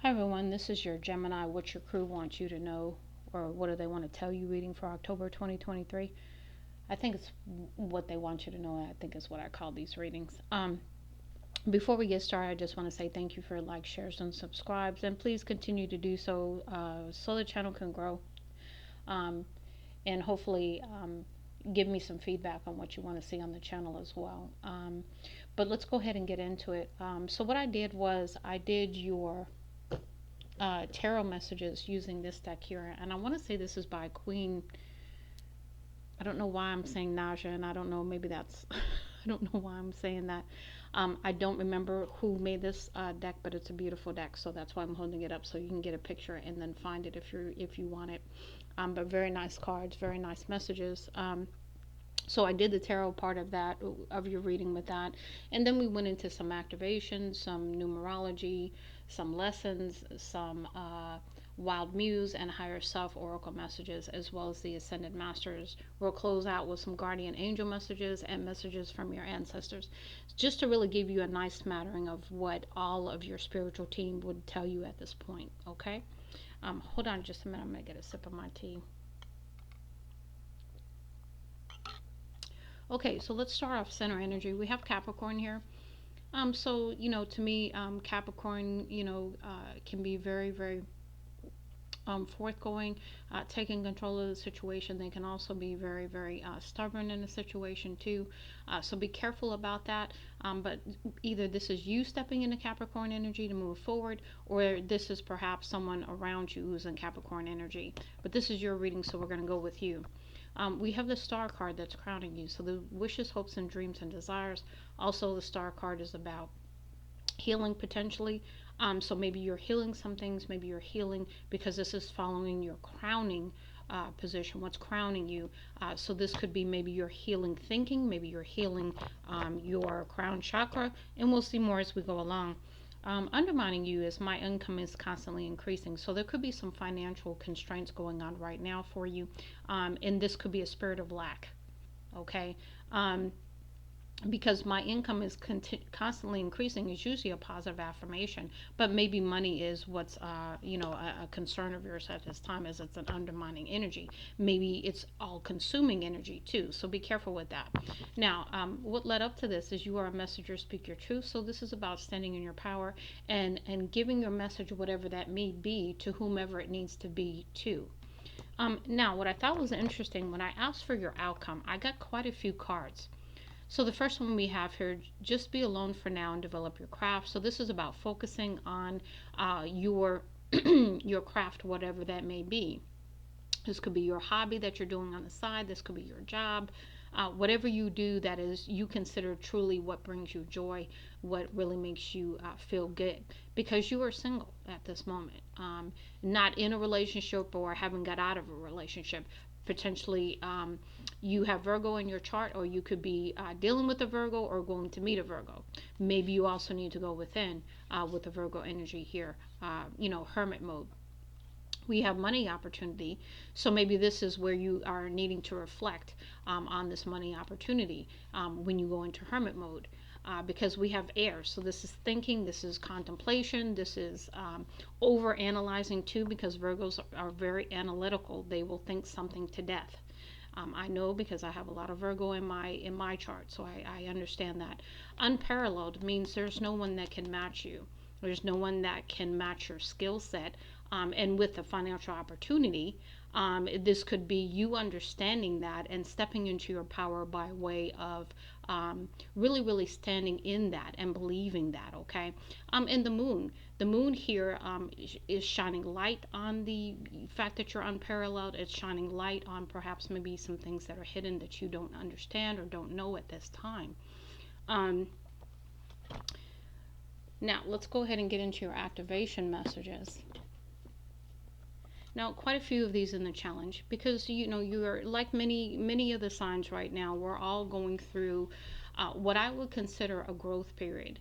Hi everyone, this is your Gemini. What your crew wants you to know, or what do they want to tell you reading for October 2023? I think it's what they want you to know. I think is what I call these readings. Before we get started, I just want to say thank you for likes, shares, and subscribes, and please continue to do so so the channel can grow, um, and hopefully give me some feedback on what you want to see on the channel as well. But let's go ahead and get into it. So what I did was I did your tarot messages using this deck here, and I want to say this is by Queen. I don't know why I'm saying Naja, and I don't know, maybe that's I don't know why I'm saying that. I don't remember who made this deck, but it's a beautiful deck, so that's why I'm holding it up so you can get a picture and then find it if you want it. But very nice cards, very nice messages. So I did the tarot part of that, of your reading with that, and then we went into some activations, some numerology, some lessons, some wild muse and higher self oracle messages, as well as the ascended masters. We'll close out with some guardian angel messages and messages from your ancestors, just to really give you a nice smattering of what all of your spiritual team would tell you at this point. Okay. Hold on just a minute, I'm gonna get a sip of my tea. Okay, so let's start off center energy. We have Capricorn here. So to me, Capricorn, can be very, very forthgoing, taking control of the situation. They can also be very, very stubborn in a situation too. So be careful about that. But either this is you stepping into Capricorn energy to move forward, or this is perhaps someone around you who's in Capricorn energy. But this is your reading, so we're going to go with you. We have the star card that's crowning you. So the wishes, hopes, and dreams and desires. Also, the star card is about healing potentially. So maybe you're healing some things. Maybe you're healing because this is following your crowning position. What's crowning you? So this could be maybe you're healing thinking. Maybe you're healing your crown chakra. And we'll see more as we go along. Undermining you is my income is constantly increasing. So there could be some financial constraints going on right now for you. And this could be a spirit of lack. Okay. Because my income is constantly increasing is usually a positive affirmation, but maybe money is what's a concern of yours at this time, as it's an undermining energy. Maybe it's all consuming energy too, so be careful with that. Now, what led up to this is you are a messenger, speak your truth. So this is about standing in your power and giving your message, whatever that may be, to whomever it needs to be to. Now, what I thought was interesting, when I asked for your outcome, I got quite a few cards. So the first one we have here, just be alone for now and develop your craft. So this is about focusing on your your craft, whatever that may be. This could be your hobby that you're doing on the side. This could be your job. Whatever you do that is you consider truly what brings you joy, what really makes you feel good, because you are single at this moment, not in a relationship or haven't got out of a relationship. Potentially, you have Virgo in your chart, or you could be dealing with a Virgo or going to meet a Virgo. Maybe you also need to go within with the Virgo energy here, hermit mode. We have money opportunity, so maybe this is where you are needing to reflect on this money opportunity when you go into hermit mode, because we have air. So this is thinking, this is contemplation, this is over analyzing too, because Virgos are very analytical. They will think something to death. I know, because I have a lot of Virgo in my chart, so I understand that. Unparalleled means there's no one that can match you. There's no one that can match your skill set. And with the financial opportunity, this could be you understanding that and stepping into your power by way of really, really standing in that and believing that, okay? And the moon here is shining light on the fact that you're unparalleled. It's shining light on perhaps maybe some things that are hidden that you don't understand or don't know at this time. Now, let's go ahead and get into your activation messages. Now, quite a few of these in the challenge, because you are like many of the signs right now. We're all going through what I would consider a growth period.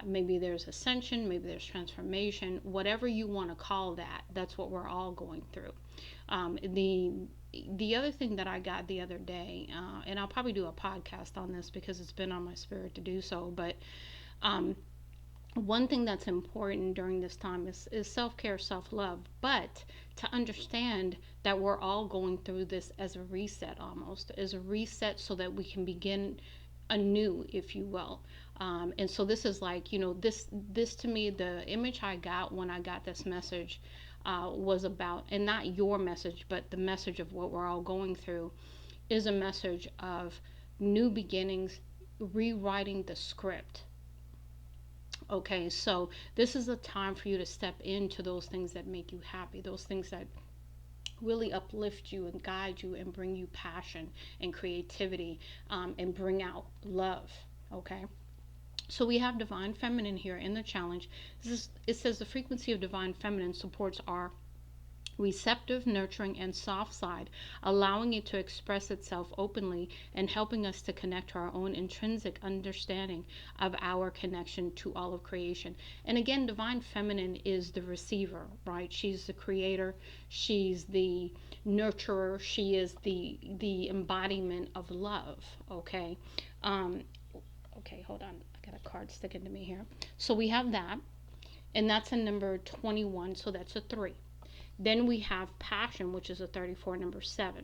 Maybe there's ascension, maybe there's transformation, whatever you want to call that. That's what we're all going through. The other thing that I got the other day, and I'll probably do a podcast on this because it's been on my spirit to do so, but One thing that's important during this time is self-care, self-love, but to understand that we're all going through this as a reset, almost as a reset, so that we can begin anew, if you will. And so this is like, this to me, the image I got when I got this message was about, and not your message, but the message of what we're all going through is a message of new beginnings, rewriting the script. Okay, so this is a time for you to step into those things that make you happy, those things that really uplift you and guide you and bring you passion and creativity, and bring out love. Okay, so we have divine feminine here in the challenge. It says the frequency of divine feminine supports our receptive, nurturing, and soft side, allowing it to express itself openly and helping us to connect to our own intrinsic understanding of our connection to all of creation. And again, divine feminine is the receiver, right? She's the creator, she's the nurturer, she is the embodiment of love, okay? Um, okay, hold on. I got a card sticking to me here. So we have that, and that's a number 21, so that's a 3. Then we have passion, which is a 34, number 7.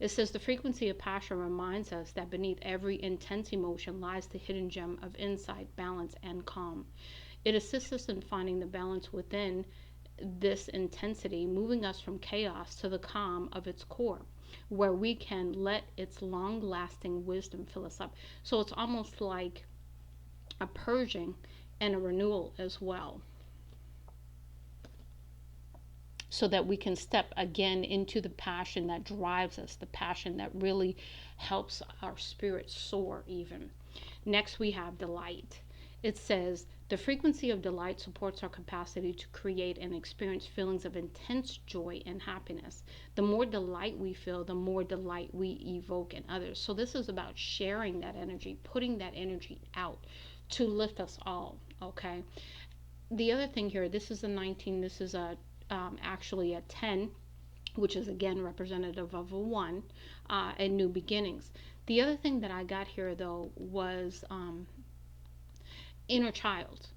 It says the frequency of passion reminds us that beneath every intense emotion lies the hidden gem of insight, balance, and calm. It assists us in finding the balance within this intensity, moving us from chaos to the calm of its core, where we can let its long lasting wisdom fill us up. So it's almost like a purging and a renewal as well, so that we can step again into the passion that drives us, the passion that really helps our spirit soar even. Next, we have delight. It says the frequency of delight supports our capacity to create and experience feelings of intense joy and happiness. The more delight we feel, the more delight we evoke in others. So this is about sharing that energy, putting that energy out to lift us all. Okay. The other thing here, this is a 19, this is a actually a 10, which is again representative of a 1, and new beginnings. The other thing that I got here though was inner child.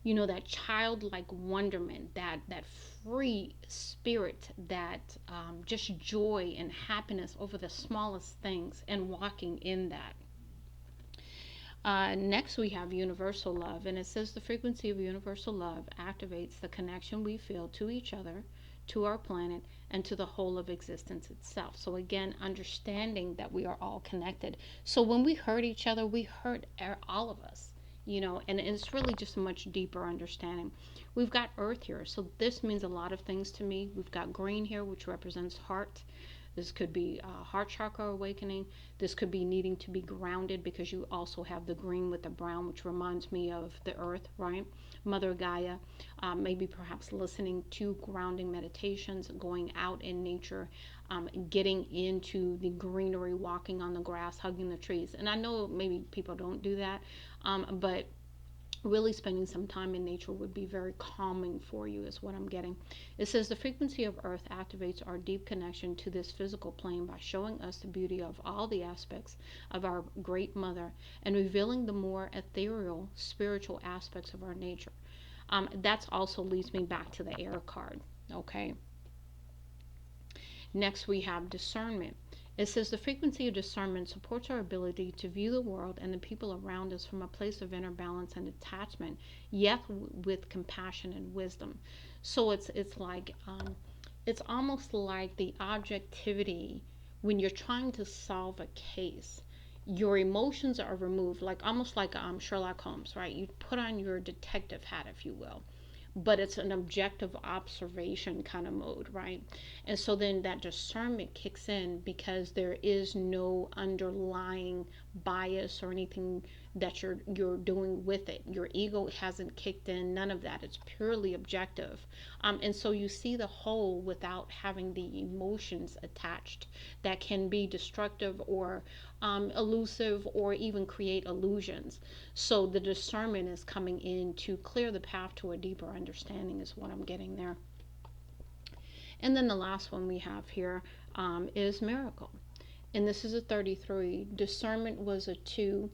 You know, that childlike wonderment, that free spirit, that just joy and happiness over the smallest things, and walking in that. Next, we have universal love, and it says the frequency of universal love activates the connection we feel to each other, to our planet, and to the whole of existence itself. So, again, understanding that we are all connected. So, when we hurt each other, we hurt all of us, and it's really just a much deeper understanding. We've got earth here, so this means a lot of things to me. We've got green here, which represents heart. This could be heart chakra awakening. This could be needing to be grounded, because you also have the green with the brown, which reminds me of the earth, right? Mother Gaia. Maybe perhaps listening to grounding meditations, going out in nature, getting into the greenery, walking on the grass, hugging the trees. And I know maybe people don't do that, but really spending some time in nature would be very calming for you, is what I'm getting. It says the frequency of earth activates our deep connection to this physical plane by showing us the beauty of all the aspects of our great mother and revealing the more ethereal spiritual aspects of our nature. That's also leads me back to the air card. Okay, next we have discernment. It says the frequency of discernment supports our ability to view the world and the people around us from a place of inner balance and attachment, yet with compassion and wisdom. So it's like it's almost like the objectivity when you're trying to solve a case. Your emotions are removed, like almost like Sherlock Holmes, right? You put on your detective hat, if you will, but it's an objective observation kind of mode, right? And so then that discernment kicks in, because there is no underlying bias or anything that you're doing with it. Your ego hasn't kicked in, none of that. It's purely objective. And so you see the whole without having the emotions attached that can be destructive or elusive, or even create illusions. So the discernment is coming in to clear the path to a deeper understanding, is what I'm getting there. And then the last one we have here is miracle. And this is a 33. Discernment was a 2.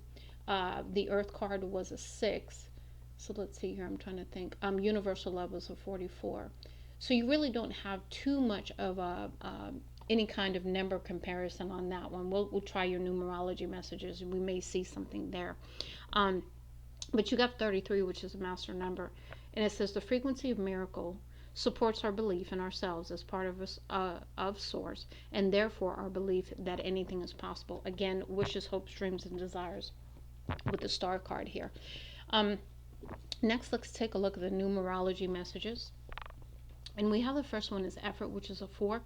The earth card was a 6. So let's see here. I'm trying to think. Universal levels of 44. So you really don't have too much of a any kind of number comparison on that one. We'll try your numerology messages. We may see something there. Um, but you got 33, which is a master number, and it says the frequency of miracle supports our belief in ourselves as part of us of source, and therefore our belief that anything is possible. Again, wishes, hopes, dreams, and desires with the star card here. Um, Next, let's take a look at the numerology messages. And we have the first one is effort, which is a 4.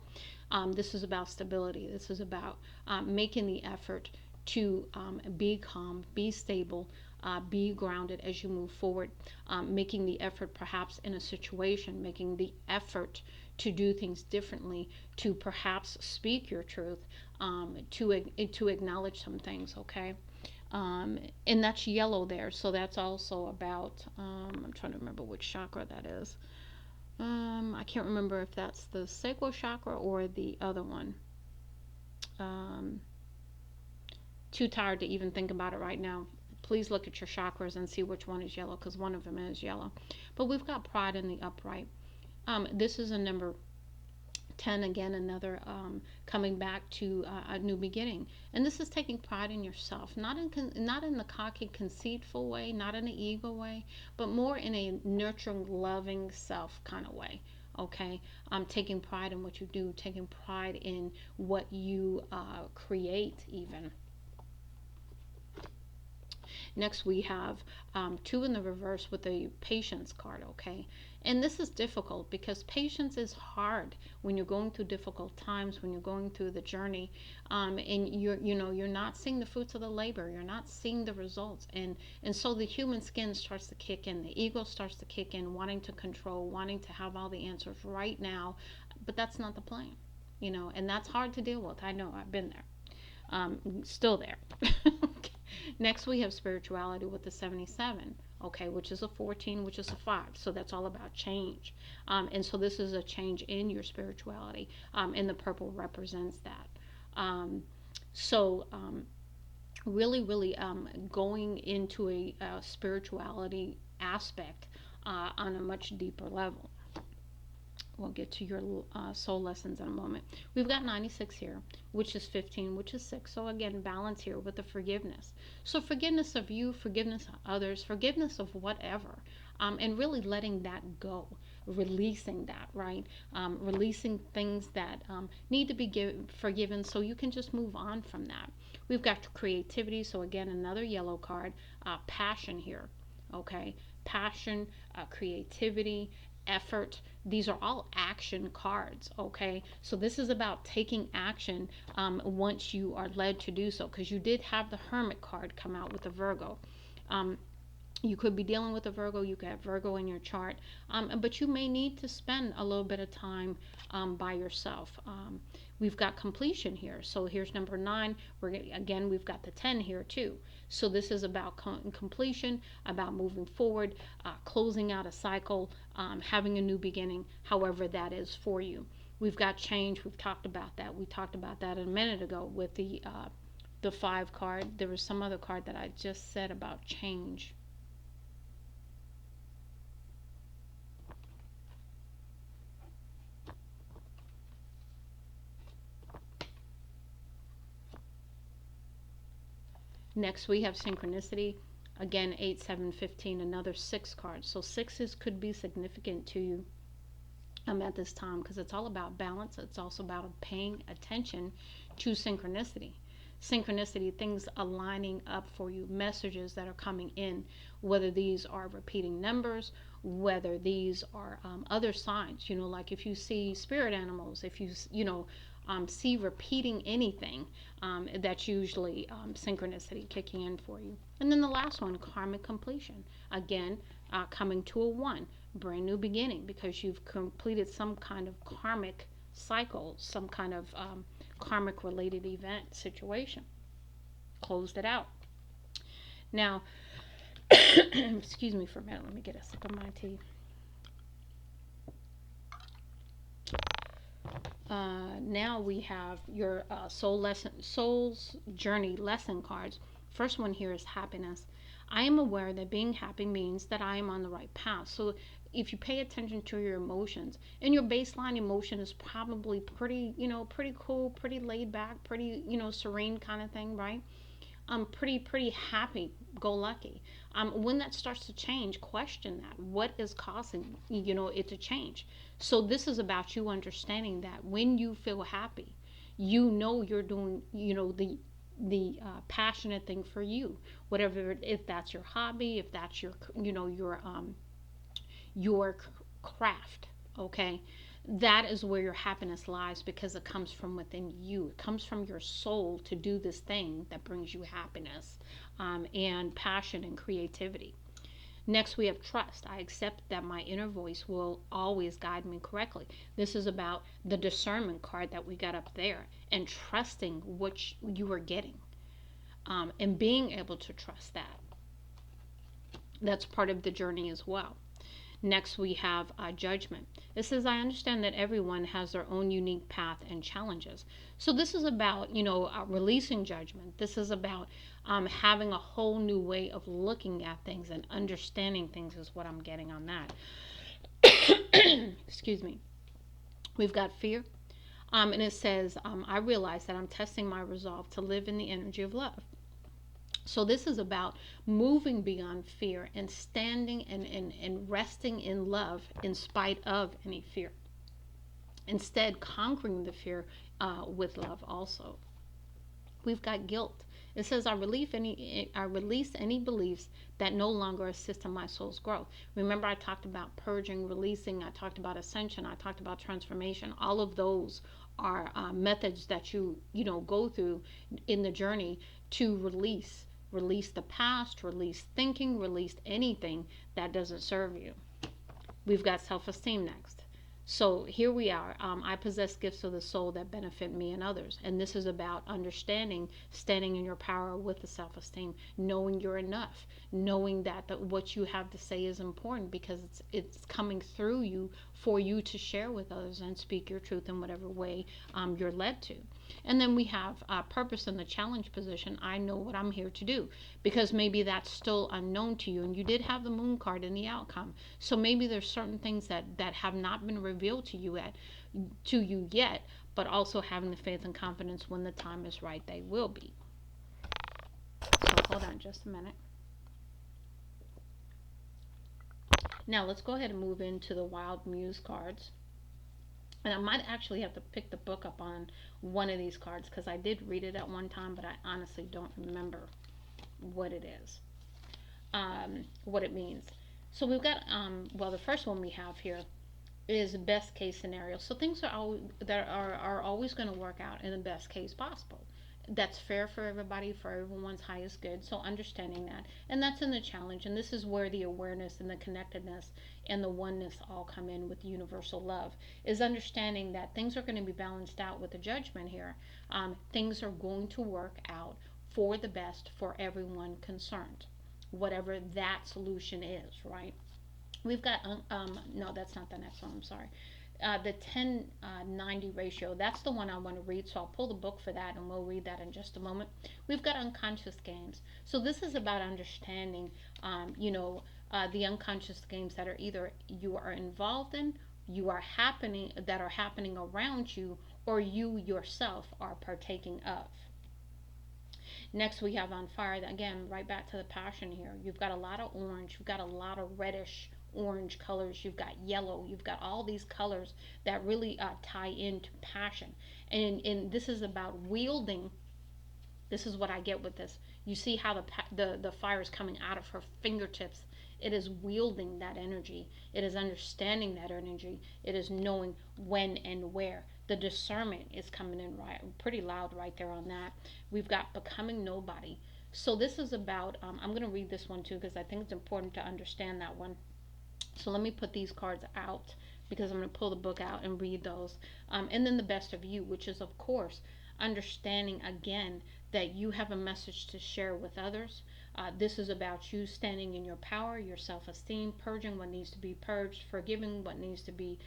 This is about stability. This is about making the effort to be calm, be stable, be grounded as you move forward, making the effort perhaps in a situation, making the effort to do things differently, to perhaps speak your truth, to acknowledge some things, okay? And that's yellow there, so that's also about, I'm trying to remember which chakra that is. I can't remember if that's the sacral chakra or the other one. Um, Too tired to even think about it right now. Please look at your chakras and see which one is yellow, because one of them is yellow. But we've got pride in the upright. This is a number 10, again, another coming back to a new beginning. And this is taking pride in yourself, not in the cocky, conceitful way, not in an ego way, but more in a nurturing, loving self kind of way. Okay, taking pride in what you do, taking pride in what you create, even. Next, we have 2 in the reverse with the patience card, okay? And this is difficult because patience is hard when you're going through difficult times, when you're going through the journey, and you're not seeing the fruits of the labor, you're not seeing the results, and so the human skin starts to kick in, the ego starts to kick in, wanting to control, wanting to have all the answers right now, but that's not the plan, and that's hard to deal with. I know, I've been there. Still there. Next, we have spirituality with the 77, okay, which is a 14, which is a 5. So that's all about change. And so this is a change in your spirituality, and the purple represents that. So, really, really going into a spirituality aspect on a much deeper level. We'll get to your soul lessons in a moment. We've got 96 here, which is 15, which is 6. So again, balance here with the forgiveness. So forgiveness of you, forgiveness of others, forgiveness of whatever, and really letting that go, releasing that, right? Releasing things that need to be forgiven so you can just move on from that. We've got creativity. So again, another yellow card, passion here, okay? Passion, creativity, effort. These are all action cards, okay? So this is about taking action once you are led to do so, because you did have the Hermit card come out with the Virgo. You could be dealing with a Virgo, you could have Virgo in your chart, but you may need to spend a little bit of time by yourself. We've got completion here. So here's number 9. Again, we've got the 10 here too. So this is about completion, about moving forward, closing out a cycle, having a new beginning, however that is for you. We've got change. We've talked about that. We talked about that a minute ago with the 5 card. There was some other card that I just said about change. Next, we have synchronicity. Again, 8, 7, 15, another 6 cards. So 6s could be significant to you at this time, because it's all about balance. It's also about paying attention to synchronicity. Synchronicity, things aligning up for you, messages that are coming in, whether these are repeating numbers, whether these are other signs, like if you see spirit animals, if you see repeating anything, that's usually synchronicity kicking in for you. And then the last one, karmic completion. Again, coming to a 1, brand new beginning, because you've completed some kind of karmic cycle, some kind of karmic related event situation. Closed it out. Now, excuse me for a minute. Let me get a sip of my tea. Now we have your soul's journey lesson cards. First one here is happiness. I am aware that being happy means that I am on the right path. So if you pay attention to your emotions, and your baseline emotion is probably pretty, pretty cool, pretty laid back, pretty, serene kind of thing, right? Pretty happy go lucky. When that starts to change, question that. What is causing, it to change? So this is about you understanding that when you feel happy, you're doing, passionate thing for you, whatever, if that's your hobby, if that's your craft, okay? That is where your happiness lies, because it comes from within you. It comes from your soul to do this thing that brings you happiness, and passion and creativity. Next, we have trust. I accept that my inner voice will always guide me correctly. This is about the discernment card that we got up there, and trusting what you are getting, and being able to trust that. That's part of the journey as well. Next, we have judgment. It says, I understand that everyone has their own unique path and challenges. So this is about, releasing judgment. This is about having a whole new way of looking at things and understanding things, is what I'm getting on that. Excuse me. We've got fear. And it says, I realize that I'm testing my resolve to live in the energy of love. So this is about moving beyond fear and standing and resting in love in spite of any fear. Instead, conquering the fear with love also. We've got guilt. It says, I release any beliefs that no longer assist in my soul's growth. Remember, I talked about purging, releasing. I talked about ascension. I talked about transformation. All of those are methods that go through in the journey to release the past, release thinking, release anything that doesn't serve you. We've got self-esteem next. So here we are. I possess gifts of the soul that benefit me and others. And this is about understanding, standing in your power with the self-esteem, knowing you're enough, knowing that what you have to say is important, because it's coming through you for you to share with others and speak your truth in whatever way you're led to. And then we have purpose in the challenge position. I know what I'm here to do, because maybe that's still unknown to you. And you did have the moon card in the outcome. So maybe there's certain things that have not been revealed to you yet, but also having the faith and confidence when the time is right, they will be. So hold on just a minute. Now let's go ahead and move into the Wild Muse cards. And I might actually have to pick the book up on one of these cards, because I did read it at one time, but I honestly don't remember what it is, what it means. So we've got, the first one we have here is best case scenario. So things are always going to work out in the best case possible. That's fair for everybody, for everyone's highest good. So understanding that, and that's in the challenge. And this is where the awareness and the connectedness and the oneness all come in with universal love, is understanding that things are going to be balanced out with the judgment here. Things are going to work out for the best for everyone concerned, whatever that solution is, right? We've got, no, that's not the next one, I'm sorry. The 10-90 ratio, that's the one I want to read, so I'll pull the book for that and we'll read that in just a moment. We've got unconscious games. So this is about understanding, the unconscious games that are either you are involved in, that are happening around you, or you yourself are partaking of. Next, we have on fire. Again, right back to the passion here. You've got a lot of orange. You've got a lot of reddish orange colors. You've got yellow. You've got all these colors that really tie into passion. And this is about wielding. This is what I get with this. You see how the fire is coming out of her fingertips. It is wielding that energy. It is understanding that energy. It is knowing when and where. The discernment is coming in pretty loud right there on that. We've got becoming nobody. So this is about, I'm going to read this one too, because I think it's important to understand that one. So let me put these cards out, because I'm going to pull the book out and read those. And then the best of you, which is, of course, understanding again that you have a message to share with others. This is about you standing in your power, your self esteem, purging what needs to be purged, forgiving what needs to be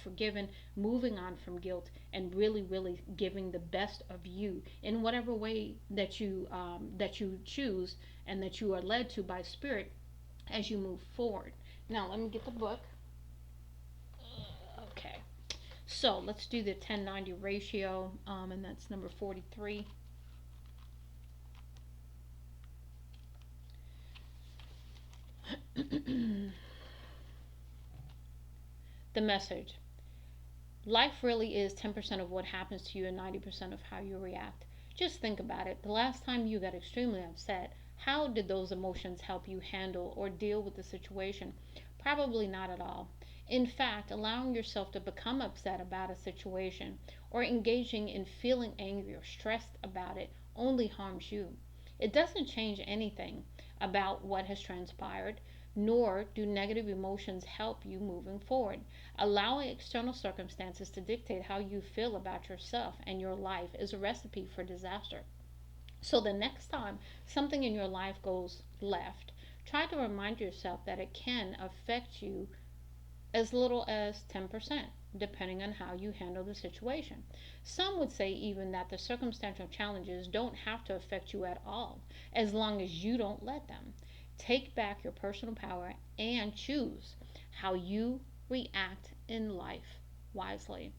forgiven, moving on from guilt, and really, really giving the best of you in whatever way that you choose and that you are led to by spirit as you move forward. Now, let me get the book. Okay. So let's do the 1090 ratio, and that's number 43. The message: life really is 10% of what happens to you and 90% of how you react. Just think about it. The last time you got extremely upset, how did those emotions help you handle or deal with the situation? Probably not at all. In fact, allowing yourself to become upset about a situation or engaging in feeling angry or stressed about it only harms you. It doesn't change anything about what has transpired, nor do negative emotions help you moving forward. Allowing external circumstances to dictate how you feel about yourself and your life is a recipe for disaster. So the next time something in your life goes left, try to remind yourself that it can affect you as little as 10%, depending on how you handle the situation. Some would say even that the circumstantial challenges don't have to affect you at all, as long as you don't let them. Take back your personal power and choose how you react in life wisely.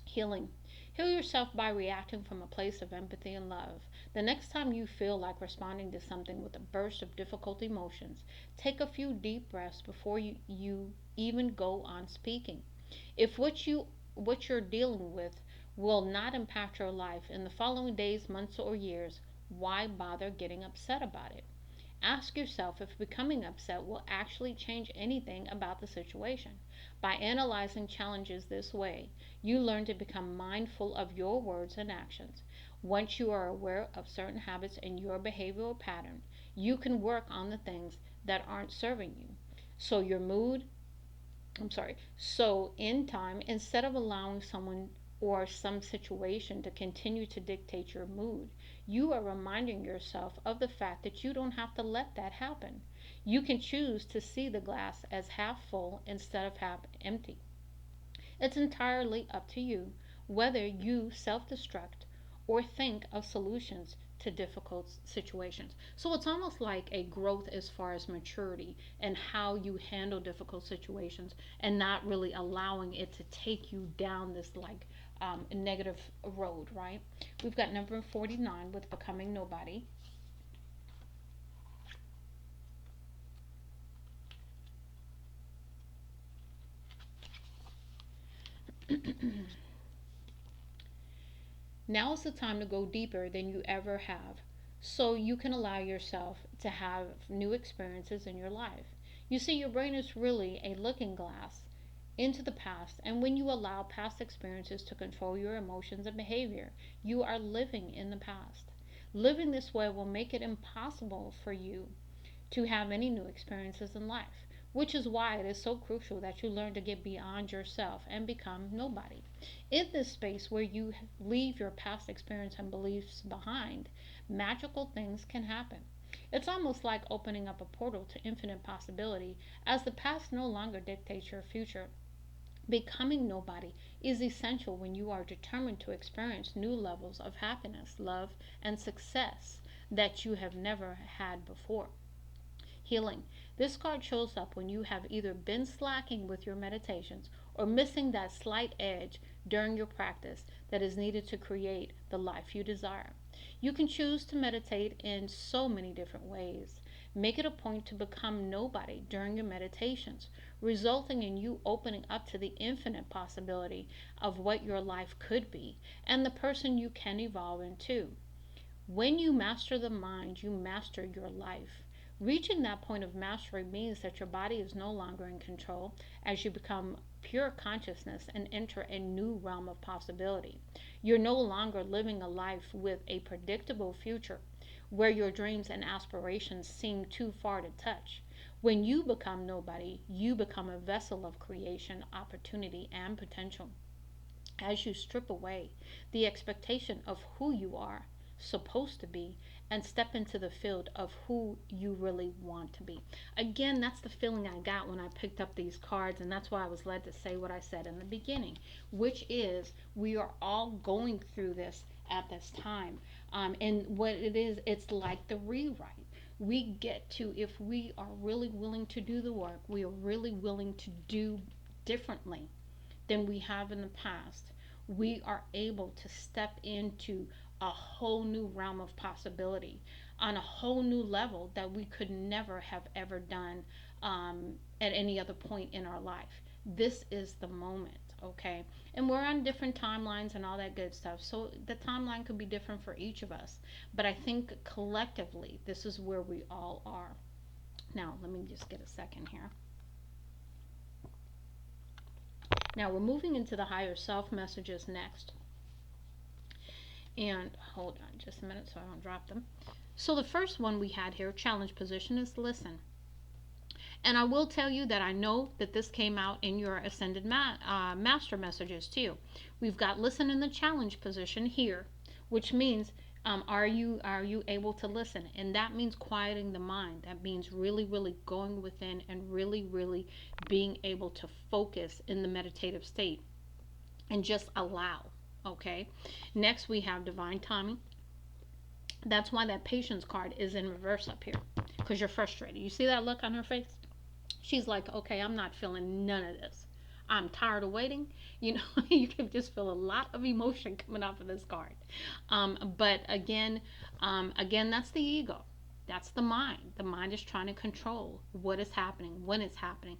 Healing. Heal yourself by reacting from a place of empathy and love. The next time you feel like responding to something with a burst of difficult emotions, take a few deep breaths before you even go on speaking. If what you're dealing with will not impact your life in the following days, months, or years, why bother getting upset about it? Ask yourself if becoming upset will actually change anything about the situation. By analyzing challenges this way, you learn to become mindful of your words and actions. Once you are aware of certain habits in your behavioral pattern, you can work on the things that aren't serving you. So your mood, so in time, instead of allowing someone or some situation to continue to dictate your mood, you are reminding yourself of the fact that you don't have to let that happen. You can choose to see the glass as half full instead of half empty. It's entirely up to you whether you self destruct or think of solutions to difficult situations. So it's almost like a growth as far as maturity and how you handle difficult situations and not really allowing it to take you down this like negative road, right? We've got number 49 with becoming nobody. Now is the time to go deeper than you ever have so you can allow yourself to have new experiences in your life. You see, your brain is really a looking glass into the past, and when you allow past experiences to control your emotions and behavior, you are living in the past. Living this way will make it impossible for you to have any new experiences in life, which is why it is so crucial that you learn to get beyond yourself and become nobody. In this space where you leave your past experience and beliefs behind, magical things can happen. It's almost like opening up a portal to infinite possibility as the past no longer dictates your future. Becoming nobody is essential when you are determined to experience new levels of happiness, love, and success that you have never had before. Healing. This card shows up when you have either been slacking with your meditations or missing that slight edge during your practice that is needed to create the life you desire. You can choose to meditate in so many different ways. Make it a point to become nobody during your meditations, resulting in you opening up to the infinite possibility of what your life could be and the person you can evolve into. When you master the mind, you master your life. Reaching that point of mastery means that your body is no longer in control as you become pure consciousness and enter a new realm of possibility. You're no longer living a life with a predictable future where your dreams and aspirations seem too far to touch. When you become nobody, you become a vessel of creation, opportunity, and potential. As you strip away the expectation of who you are supposed to be and step into the field of who you really want to be. Again, that's the feeling I got when I picked up these cards, and that's why I was led to say what I said in the beginning, which is we are all going through this at this time. And what it is, it's like the rewrite. We get to, if we are really willing to do the work, we are really willing to do differently than we have in the past, we are able to step into a whole new realm of possibility on a whole new level that we could never have ever done at any other point in our life. This is the moment, okay? And we're on different timelines and all that good stuff. So the timeline could be different for each of us. But I think collectively, this is where we all are. Now, let me just get a second here. Now we're moving into the higher self messages next. And hold on just a minute so I don't drop them. So the first one we had here, challenge position, is listen. And I will tell you that I know that this came out in your ascended master messages too. We've got listen in the challenge position here, which means are you able to listen? And that means quieting the mind. That means really going within and really being able to focus in the meditative state and just allow. Okay. Next we have divine timing. That's why that patience card is in reverse up here, because you're frustrated. You see that look on her face? She's like, okay, I'm not feeling none of this. I'm tired of waiting. You know, you can just feel a lot of emotion coming off of this card. But again, that's the ego. That's the mind. The mind is trying to control what is happening, when it's happening,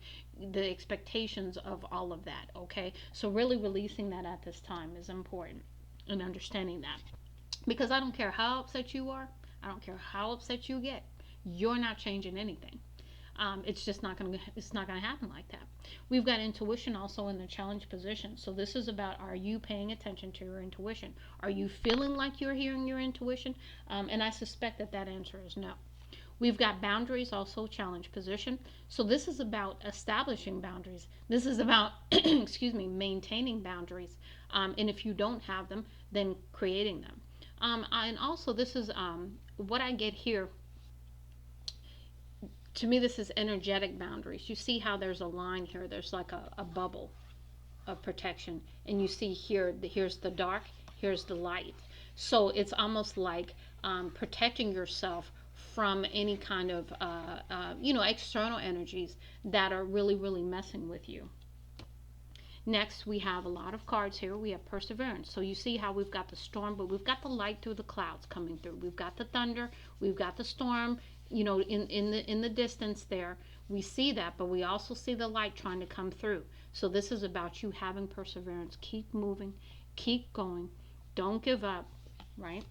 the expectations of all of that. Okay, so really releasing that at this time is important, and understanding that, because I don't care how upset you are, I don't care how upset you get, you're not changing anything. It's just not gonna happen like that. We've got intuition also in the challenge position. So this is about, are you paying attention to your intuition? Are you feeling like you're hearing your intuition? And I suspect that answer is no. We've got boundaries, also challenge position. So this is about establishing boundaries. This is about excuse me, maintaining boundaries. And if you don't have them, then creating them. And also this is what I get here. To me, this is energetic boundaries. You see how there's a line here, there's like a bubble of protection, and you see here, here's the dark, here's the light. So it's almost like protecting yourself from any kind of external energies that are really messing with you. Next, we have a lot of cards here. We have perseverance. So you see how we've got the storm, but we've got the light through the clouds coming through. We've got the thunder, we've got the storm, in the distance there. We see that, but we also see the light trying to come through. So this is about you having perseverance. Keep moving, keep going, don't give up, right?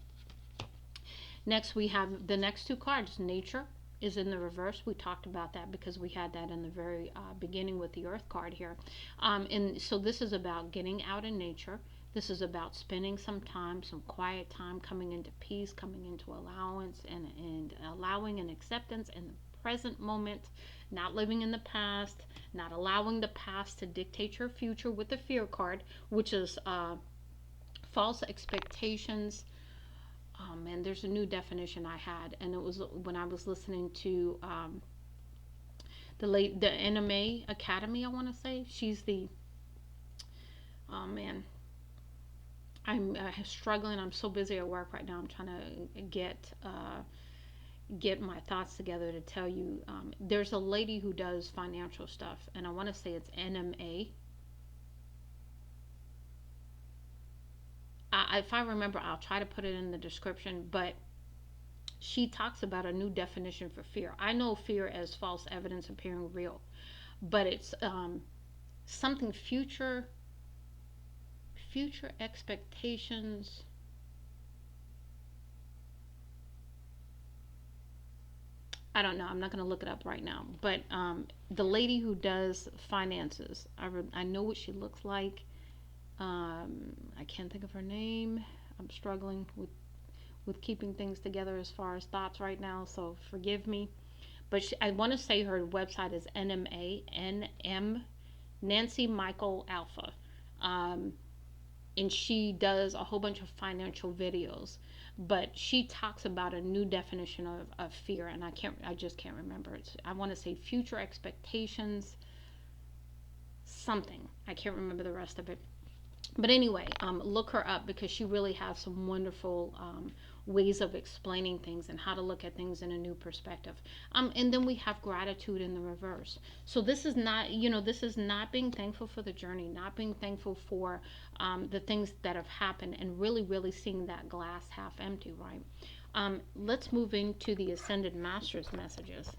Next, we have the next two cards. Nature is in the reverse. We talked about that because we had that in the very beginning with the earth card here. And so this is about getting out in nature. This is about spending some time, some quiet time, coming into peace, coming into allowance, and allowing an acceptance in the present moment, not living in the past, not allowing the past to dictate your future with the fear card, which is false expectations. And there's a new definition I had, and it was when I was listening to the Anime Academy, I want to say. She's the, oh man, I'm struggling. I'm so busy at work right now. I'm trying to get my thoughts together to tell you. There's a lady who does financial stuff, and I want to say it's NMA. If I remember, I'll try to put it in the description, but she talks about a new definition for fear. I know fear as false evidence appearing real, but it's something future expectations. I don't know. I'm not going to look it up right now. But the lady who does finances, I know what she looks like. I can't think of her name. I'm struggling with keeping things together as far as thoughts right now, so forgive me. But I want to say her website is NMA, NM, Nancy Michael Alpha. and she does a whole bunch of financial videos, but she talks about a new definition of fear, and I just can't remember it. I want to say future expectations, something. I can't remember the rest of it. But anyway, look her up because she really has some wonderful ways of explaining things and how to look at things in a new perspective. And then we have gratitude in the reverse. So this is not, this is not being thankful for the journey, not being thankful for the things that have happened, and really, really seeing that glass half empty, right? Let's move into the Ascended Masters messages.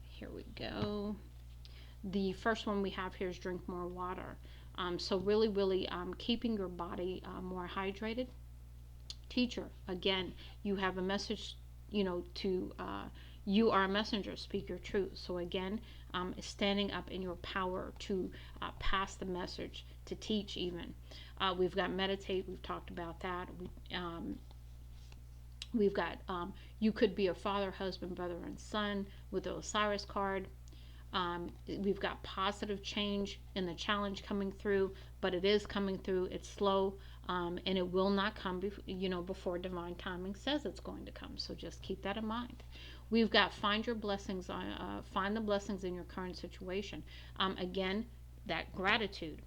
Here we go. The first one we have here is drink more water. So really, really keeping your body more hydrated. Teacher, again, you have a message, to you are a messenger. Speak your truth. So again, standing up in your power to pass the message, to teach even. We've got meditate. We've talked about that. We've got you could be a father, husband, brother, and son with the Osiris card. We've got positive change in the challenge coming through, but it is coming through. It's slow, and it will not come, before divine timing says it's going to come. So just keep that in mind. We've got find your blessings. Find the blessings in your current situation. Again, that gratitude.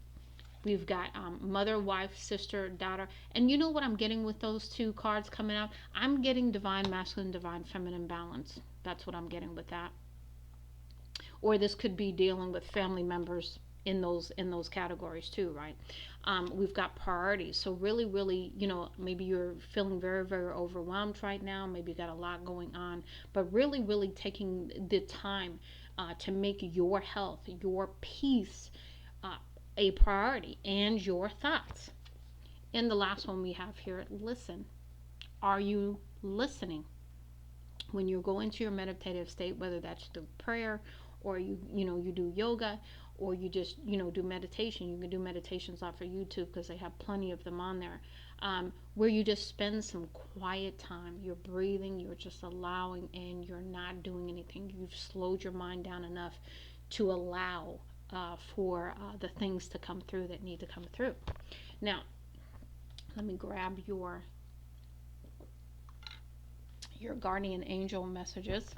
We've got mother, wife, sister, daughter. And you know what I'm getting with those two cards coming out? I'm getting divine masculine, divine feminine balance. That's what I'm getting with that. Or this could be dealing with family members in those categories too, right? We've got priorities. So really, really, maybe you're feeling very, very overwhelmed right now. Maybe you got a lot going on, but really, really taking the time to make your health, your peace, a priority, and your thoughts. And the last one we have here, listen. Are you listening? When you go into your meditative state, whether that's through prayer, or you do yoga, or you just do meditation. You can do meditations off of YouTube because they have plenty of them on there, where you just spend some quiet time. You're breathing, you're just allowing, and you're not doing anything. You've slowed your mind down enough to allow for the things to come through that need to come through. Now, let me grab your guardian angel messages.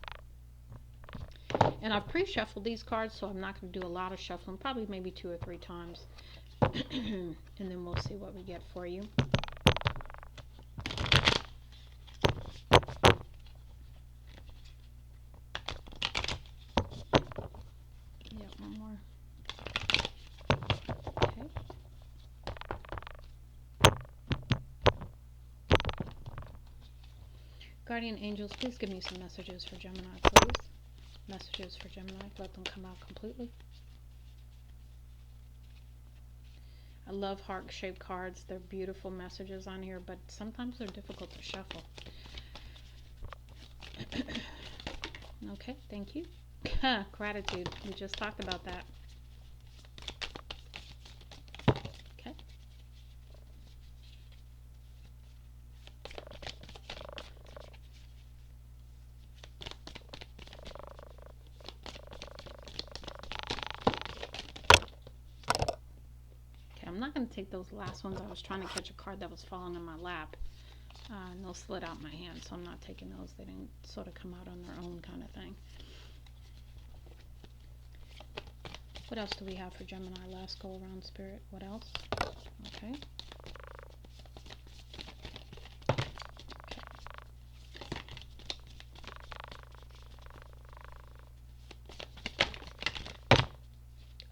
And I've pre-shuffled these cards, so I'm not going to do a lot of shuffling, probably maybe 2 or 3 times. And then we'll see what we get for you. Yeah, one more. Okay. Guardian angels, please give me some messages for Gemini, please. Messages for Gemini. Let them come out completely. I love heart-shaped cards. They're beautiful messages on here, but sometimes they're difficult to shuffle. Okay, thank you. Gratitude. We just talked about that. Okay. I'm not going to take those last ones. I was trying to catch a card that was falling in my lap. And those slid out my hand, so I'm not taking those. They didn't sort of come out on their own kind of thing. What else do we have for Gemini? Last go around, Spirit. What else? Okay.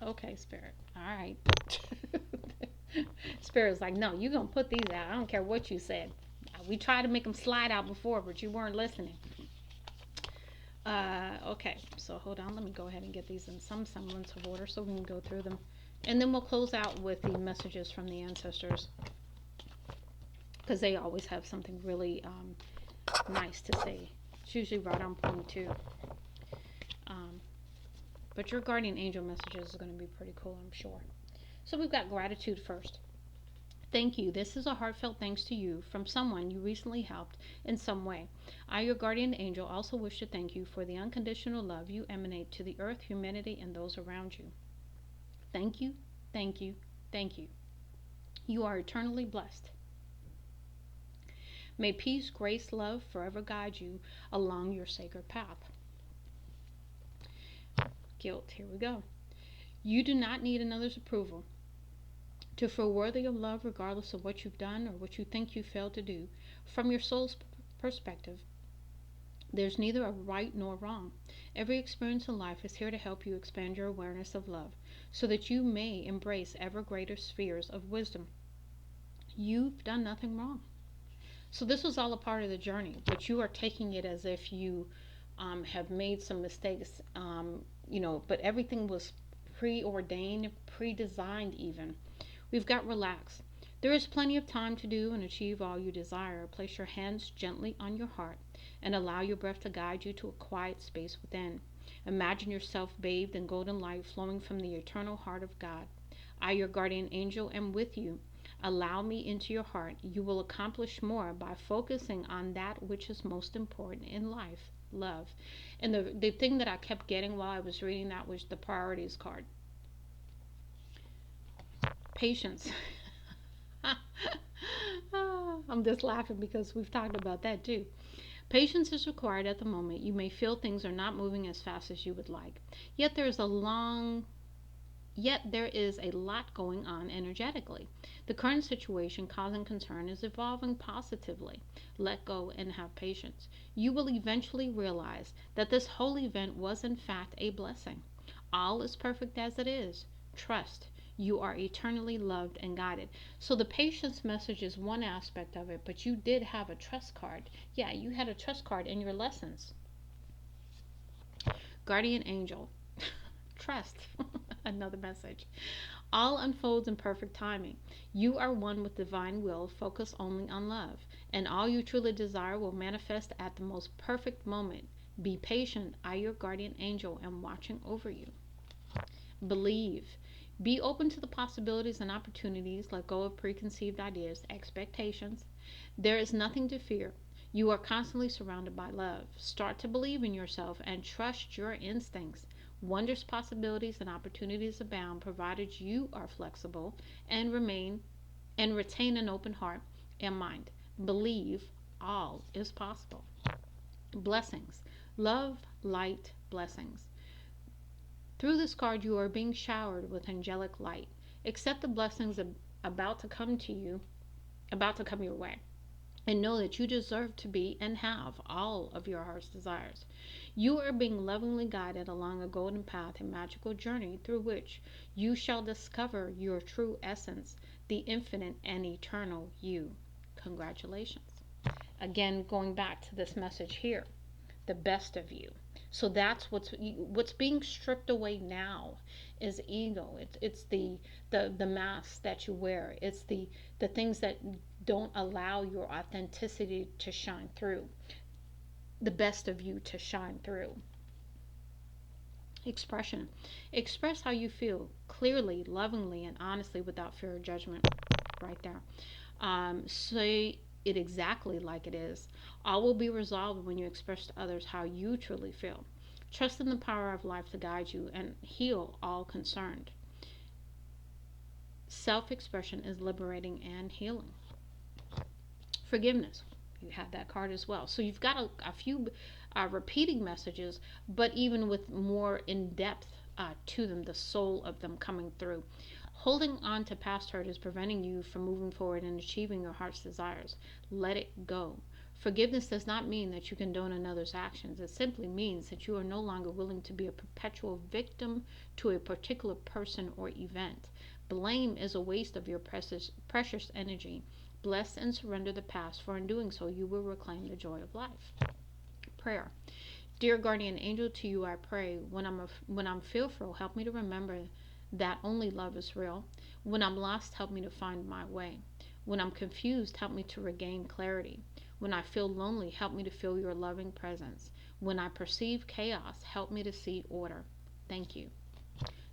Okay, Spirit. All right. Spirit's like, no, you're going to put these out. I don't care what you said. We tried to make them slide out before, but you weren't listening. Okay, so hold on. Let me go ahead and get these in some semblance of order so we can go through them. And then we'll close out with the messages from the ancestors, because they always have something really nice to say. It's usually right on point, too. But your guardian angel messages is going to be pretty cool, I'm sure. So we've got gratitude first. Thank you. This is a heartfelt thanks to you from someone you recently helped in some way. I, your guardian angel, also wish to thank you for the unconditional love you emanate to the earth, humanity, and those around you. Thank you, thank you, thank you. You are eternally blessed. May peace, grace, love forever guide you along your sacred path. Guilt, here we go. You do not need another's approval to feel worthy of love, regardless of what you've done or what you think you failed to do. From your soul's perspective, there's neither a right nor wrong. Every experience in life is here to help you expand your awareness of love so that you may embrace ever greater spheres of wisdom. You've done nothing wrong. So this was all a part of the journey, but you are taking it as if you have made some mistakes, but everything was preordained, pre-designed even. We've got relax. There is plenty of time to do and achieve all you desire. Place your hands gently on your heart and allow your breath to guide you to a quiet space within. Imagine yourself bathed in golden light flowing from the eternal heart of God. I, your guardian angel, am with you. Allow me into your heart. You will accomplish more by focusing on that which is most important in life, love. And the thing that I kept getting while I was reading that was the priorities card. Patience. I'm just laughing because we've talked about that too. Patience is required at the moment. You may feel things are not moving as fast as you would like. Yet there is a lot going on energetically. The current situation causing concern is evolving positively. Let go and have patience. You will eventually realize that this whole event was in fact a blessing. All is perfect as it is. Trust. You are eternally loved and guided. So the patience message is one aspect of it, but you did have a trust card. Yeah, you had a trust card in your lessons. Guardian angel. Trust. Another message. All unfolds in perfect timing. You are one with divine will. Focus only on love, and all you truly desire will manifest at the most perfect moment. Be patient. I, your guardian angel, am watching over you. Believe. Be open to the possibilities and opportunities. Let go of preconceived ideas, expectations. There is nothing to fear. You are constantly surrounded by love. Start to believe in yourself and trust your instincts. Wondrous possibilities and opportunities abound provided you are flexible and retain an open heart and mind. Believe all is possible. Blessings. Love, light, blessings. Through this card, you are being showered with angelic light. Accept the blessings about to come your way, and know that you deserve to be and have all of your heart's desires. You are being lovingly guided along a golden path and magical journey through which you shall discover your true essence, the infinite and eternal you. Congratulations. Again, going back to this message here, the best of you. So that's what's being stripped away now is ego. It's the mask that you wear. It's the things that don't allow your authenticity to shine through. The best of you to shine through. Expression. Express how you feel clearly, lovingly, and honestly without fear or judgment. Right there. Say it exactly like it is. All will be resolved when you express to others how you truly feel. Trust in the power of life to guide you and heal all concerned. Self-expression is liberating and healing. Forgiveness. You have that card as well. So you've got a few repeating messages, but even with more in-depth to them, the soul of them coming through. Holding on to past hurt is preventing you from moving forward and achieving your heart's desires. Let it go. Forgiveness does not mean that you condone another's actions. It simply means that you are no longer willing to be a perpetual victim to a particular person or event. Blame is a waste of your precious energy. Bless and surrender the past, for in doing so you will reclaim the joy of life. Prayer. Dear guardian angel, to you I pray. When I'm fearful, help me to remember that only love is real. When I'm lost, help me to find my way. When I'm confused, help me to regain clarity. When I feel lonely, help me to feel your loving presence. When I perceive chaos, help me to see order. Thank you.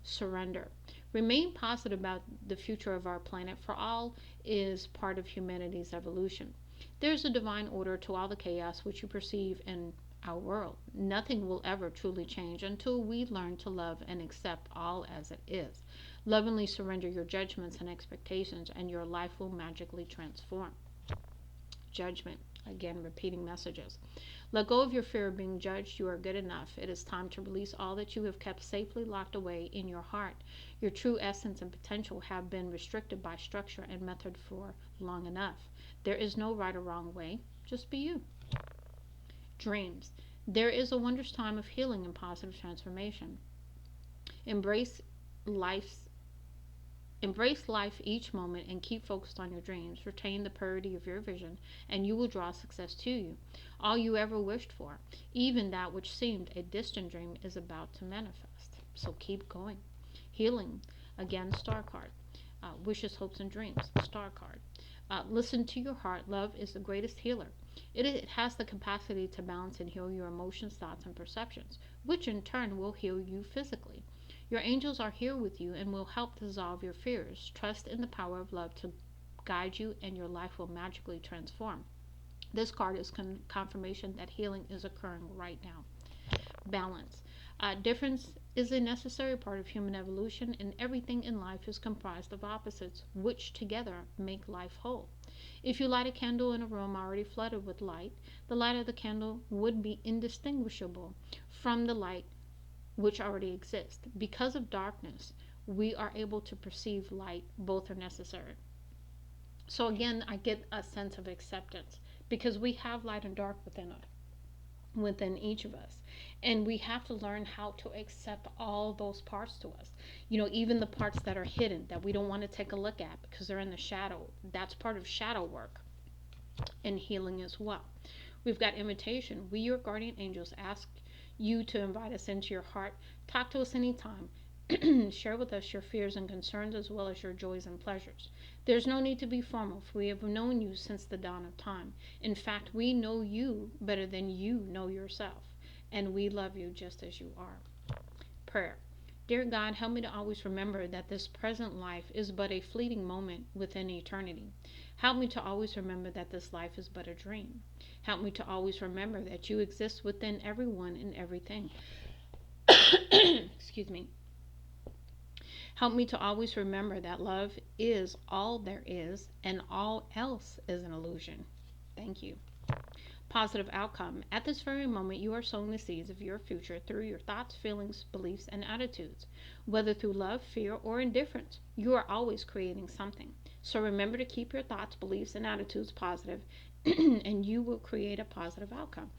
Surrender. Remain positive about the future of our planet, for all is part of humanity's evolution. There is a divine order to all the chaos which you perceive in our world. Nothing will ever truly change until we learn to love and accept all as it is. Lovingly surrender your judgments and expectations, and your life will magically transform. Judgment. Again, repeating messages. Let go of your fear of being judged. You are good enough. It is time to release all that you have kept safely locked away in your heart. Your true essence and potential have been restricted by structure and method for long enough. There is no right or wrong way. Just be you. Dreams. There is a wondrous time of healing and positive transformation. Embrace life's Embrace life each moment and keep focused on your dreams. Retain the purity of your vision, and you will draw success to you. All you ever wished for, even that which seemed a distant dream, is about to manifest. So keep going. Healing. Again, star card. Wishes, hopes, and dreams. Star card. Listen to your heart. Love is the greatest healer. It has the capacity to balance and heal your emotions, thoughts, and perceptions, which in turn will heal you physically. Your angels are here with you and will help dissolve your fears. Trust in the power of love to guide you, and your life will magically transform. This card is confirmation that healing is occurring right now. Balance. Difference is a necessary part of human evolution, and everything in life is comprised of opposites, which together make life whole. If you light a candle in a room already flooded with light, the light of the candle would be indistinguishable from the light which already exist. Because of darkness, we are able to perceive light. Both are necessary. So again, I get a sense of acceptance because we have light and dark within each of us, and we have to learn how to accept all those parts to us. Even the parts that are hidden that we don't want to take a look at because they're in the shadow. That's part of shadow work and healing as well. We've got invitation. We, your guardian angels, ask you to invite us into your heart. Talk to us anytime. Share with us your fears and concerns as well as your joys and pleasures. There's no need to be formal, for we have known you since the dawn of time. In fact, we know you better than you know yourself, and we love you just as you are. Prayer. Dear God, help me to always remember that this present life is but a fleeting moment within eternity. Help me to always remember that this life is but a dream. Help me to always remember that you exist within everyone and everything. Excuse me. Help me to always remember that love is all there is and all else is an illusion. Thank you. Positive outcome. At this very moment, you are sowing the seeds of your future through your thoughts, feelings, beliefs, and attitudes. Whether through love, fear, or indifference, you are always creating something. So remember to keep your thoughts, beliefs, and attitudes positive, and you will create a positive outcome.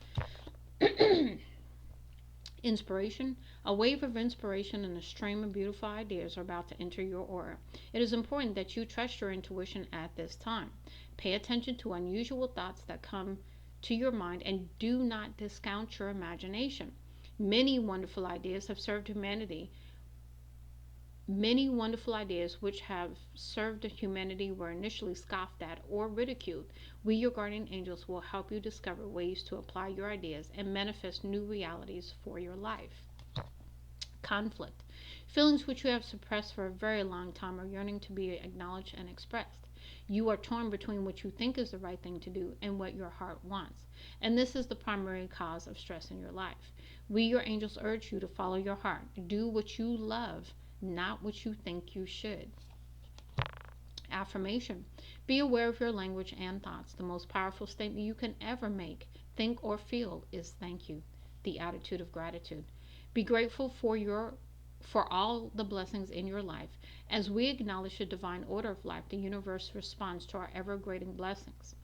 Inspiration. A wave of inspiration and a stream of beautiful ideas are about to enter your aura. It is important that you trust your intuition at this time. Pay attention to unusual thoughts that come to your mind and do not discount your imagination. Many wonderful ideas have served humanity. Many wonderful ideas which have served humanity were initially scoffed at or ridiculed. We, your guardian angels, will help you discover ways to apply your ideas and manifest new realities for your life. Conflict. Feelings which you have suppressed for a very long time are yearning to be acknowledged and expressed. You are torn between what you think is the right thing to do and what your heart wants. And this is the primary cause of stress in your life. We, your angels, urge you to follow your heart. Do what you love, not what you think you should. Affirmation. Be aware of your language and thoughts. The most powerful statement you can ever make, think, or feel is thank you. The attitude of gratitude. Be grateful for all the blessings in your life. As we acknowledge the divine order of life, the universe responds to our ever-grading blessings.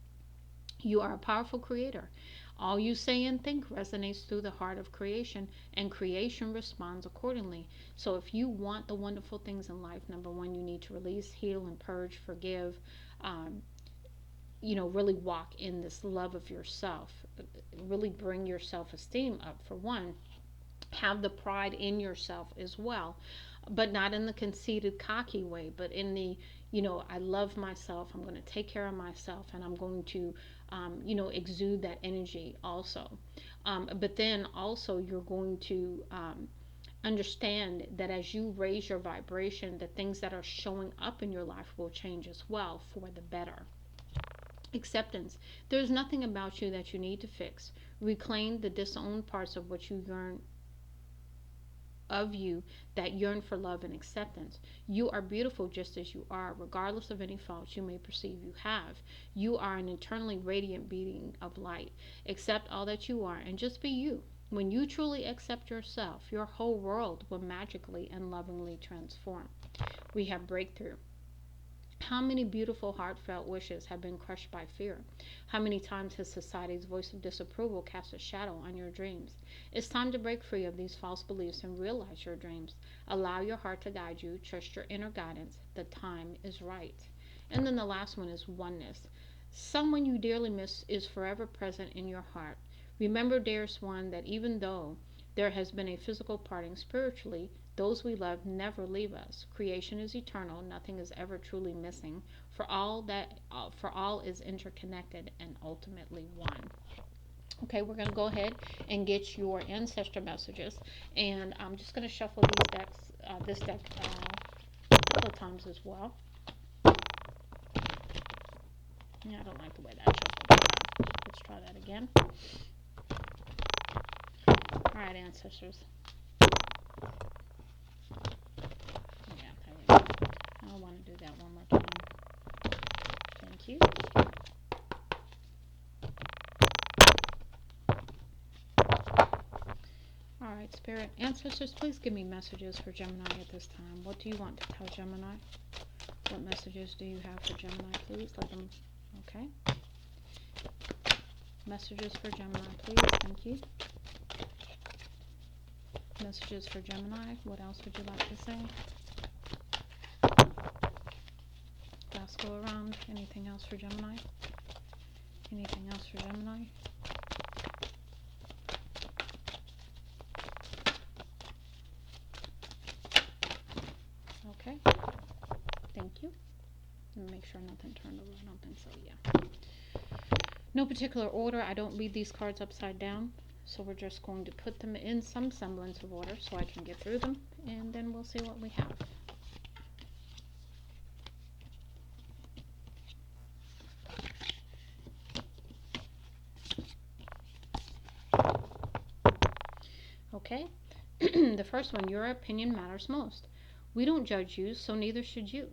You are a powerful creator. All you say and think resonates through the heart of creation, and creation responds accordingly. So if you want the wonderful things in life, number one, you need to release, heal, and purge, forgive, really walk in this love of yourself. Really bring your self-esteem up, for one. Have the pride in yourself as well, but not in the conceited, cocky way, but in the, I love myself, I'm going to take care of myself, and I'm going to, exude that energy also. But then also you're going to understand that as you raise your vibration, the things that are showing up in your life will change as well for the better. Acceptance. There's nothing about you that you need to fix. Reclaim the disowned parts of what you yearn of you that yearn for love and acceptance. You are beautiful just as you are, regardless of any faults you may perceive you have. You are an eternally radiant being of light. Accept all that you are and just be you. When you truly accept yourself, your whole world will magically and lovingly transform. We have breakthrough. How many beautiful, heartfelt wishes have been crushed by fear? How many times has society's voice of disapproval cast a shadow on your dreams? It's time to break free of these false beliefs and realize your dreams. Allow your heart to guide you. Trust your inner guidance. The time is right. And then the last one is oneness. Someone you dearly miss is forever present in your heart. Remember, dearest one, that even though there has been a physical parting spiritually, those we love never leave us. Creation is eternal. Nothing is ever truly missing. For all is interconnected and ultimately one. Okay, we're going to go ahead and get your ancestor messages, and I'm just going to shuffle this deck a couple of times as well. Yeah, I don't like the way that shuffled. Let's try that again. All right, ancestors. Yeah, there we go. I want to do that one more time. Thank you. All right, Spirit. Ancestors, please give me messages for Gemini at this time. What do you want to tell Gemini? What messages do you have for Gemini, please? Let them... Okay. Messages for Gemini, please. Thank you. Messages for Gemini. What else would you like to say? Let's go around. Anything else for Gemini? Anything else for Gemini? Okay. Thank you. Make sure nothing turned over. I don't think so. Yeah. No particular order. I don't read these cards upside down. So we're just going to put them in some semblance of order so I can get through them. And then we'll see what we have. Okay. The first one, your opinion matters most. We don't judge you, so neither should you.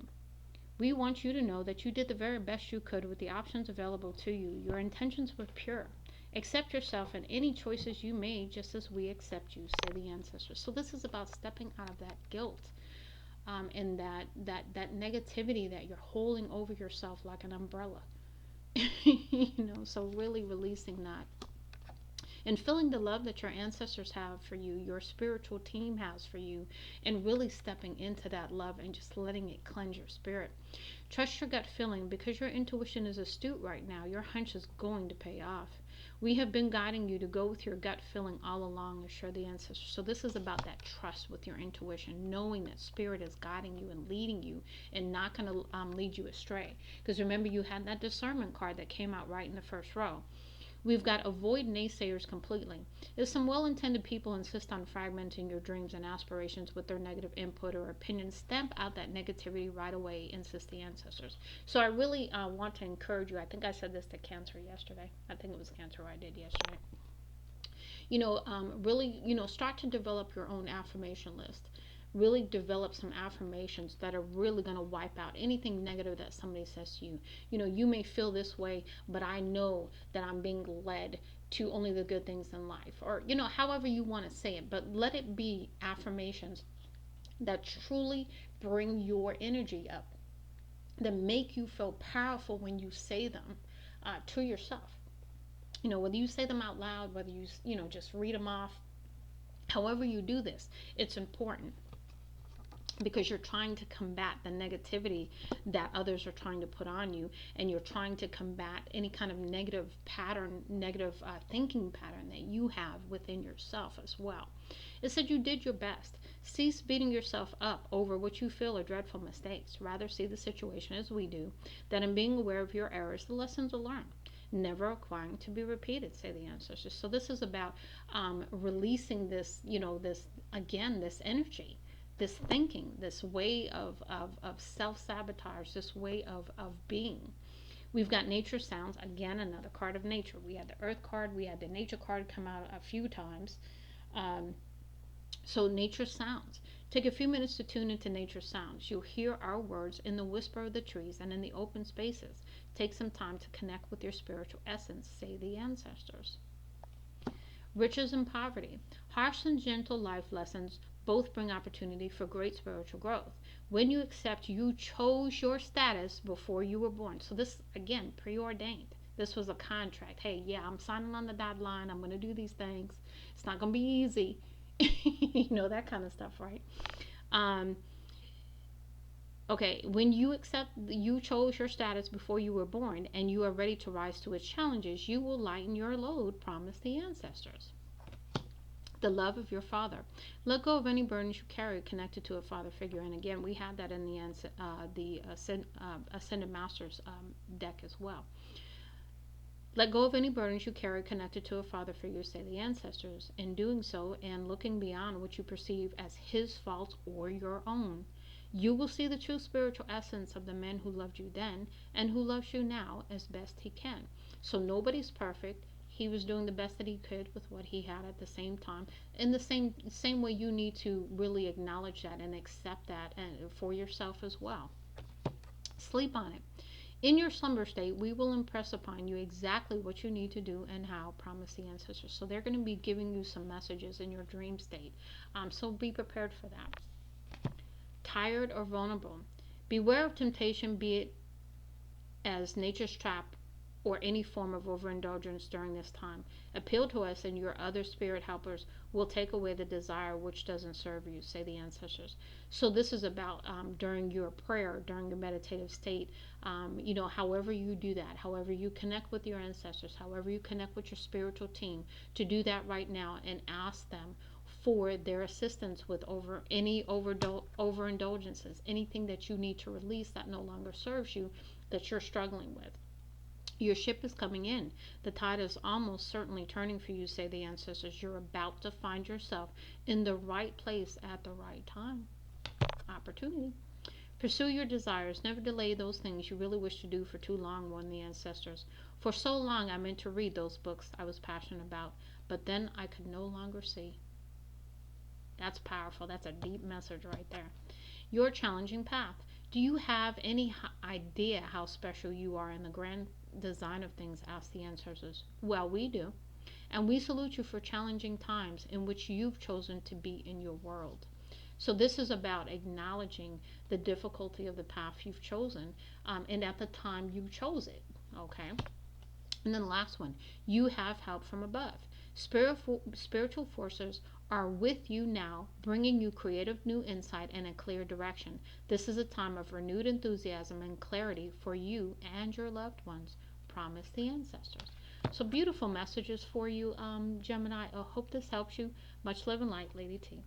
We want you to know that you did the very best you could with the options available to you. Your intentions were pure. Accept yourself and any choices you made just as we accept you, say the ancestors. So this is about stepping out of that guilt and that negativity that you're holding over yourself like an umbrella. So really releasing that. And feeling the love that your ancestors have for you, your spiritual team has for you, and really stepping into that love and just letting it cleanse your spirit. Trust your gut feeling because your intuition is astute right now. Your hunch is going to pay off. We have been guiding you to go with your gut feeling all along, assure the ancestors. So this is about that trust with your intuition, knowing that spirit is guiding you and leading you and not going to lead you astray. Because remember, you had that discernment card that came out right in the first row. We've got avoid naysayers completely. If some well-intended people insist on fragmenting your dreams and aspirations with their negative input or opinions, stamp out that negativity right away, insist the ancestors. So I really want to encourage you. I think I said this to Cancer yesterday. I think it was Cancer I did yesterday. Really, start to develop your own affirmation list. Really develop some affirmations that are really going to wipe out anything negative that somebody says to you. You may feel this way, but I know that I'm being led to only the good things in life. Or, however you want to say it, but let it be affirmations that truly bring your energy up, that make you feel powerful when you say them to yourself. Whether you say them out loud, whether you, just read them off, however you do this, it's important because you're trying to combat the negativity that others are trying to put on you, and you're trying to combat any kind of negative pattern, negative thinking pattern that you have within yourself as well. It said you did your best. Cease beating yourself up over what you feel are dreadful mistakes. Rather see the situation as we do, that in being aware of your errors, the lessons are learned, never requiring to be repeated, say the ancestors. So this is about releasing this, this energy, this thinking, this way of self-sabotage, this way of being. We've got nature sounds, again, another card of nature. We had the earth card, we had the nature card come out a few times. So, nature sounds. Take a few minutes to tune into nature sounds. You'll hear our words in the whisper of the trees and in the open spaces. Take some time to connect with your spiritual essence, say the ancestors. Riches and poverty. Harsh and gentle life lessons both bring opportunity for great spiritual growth. When you accept you chose your status before you were born. So, this again, preordained. This was a contract. Hey, yeah, I'm signing on the dotted line. I'm going to do these things. It's not going to be easy. That kind of stuff, right? Um, okay, when you accept you chose your status before you were born and you are ready to rise to its challenges, you will lighten your load, promise the ancestors. The love of your father. Let go of any burdens you carry connected to a father figure. And again, we had that in the Ascended Masters deck as well. Let go of any burdens you carry connected to a father figure, say the ancestors. In doing so and looking beyond what you perceive as his faults or your own, you will see the true spiritual essence of the man who loved you then and who loves you now as best he can. So nobody's perfect. He was doing the best that he could with what he had at the same time. In the same way, you need to really acknowledge that and accept that and for yourself as well. Sleep on it. In your slumber state, we will impress upon you exactly what you need to do and how, promise the ancestors. So they're going to be giving you some messages in your dream state. So be prepared for that. Tired or vulnerable. Beware of temptation, be it as nature's trap or any form of overindulgence during this time. Appeal to us, and your other spirit helpers will take away the desire which doesn't serve you, say the ancestors. So, this is about during your prayer, during your meditative state, however you do that, however you connect with your ancestors, however you connect with your spiritual team, to do that right now and ask them for their assistance with any overindulgences, anything that you need to release that no longer serves you, that you're struggling with. Your ship is coming in. The tide is almost certainly turning for you, say the ancestors. You're about to find yourself in the right place at the right time. Opportunity. Pursue your desires. Never delay those things you really wish to do for too long, warn the ancestors. For so long I meant to read those books I was passionate about, but then I could no longer see. That's powerful. That's a deep message right there. Your challenging path. Do you have any idea how special you are in the grand design of things? Asked the ancestors. Well, we do. And we salute you for challenging times in which you've chosen to be in your world. So, this is about acknowledging the difficulty of the path you've chosen, and at the time you chose it. Okay? And then the last one, you have help from above. Spiritual forces are with you now, bringing you creative new insight and a clear direction. This is a time of renewed enthusiasm and clarity for you and your loved ones, promise the ancestors. So, beautiful messages for you, Gemini. I hope this helps you. Much love and light, Lady T.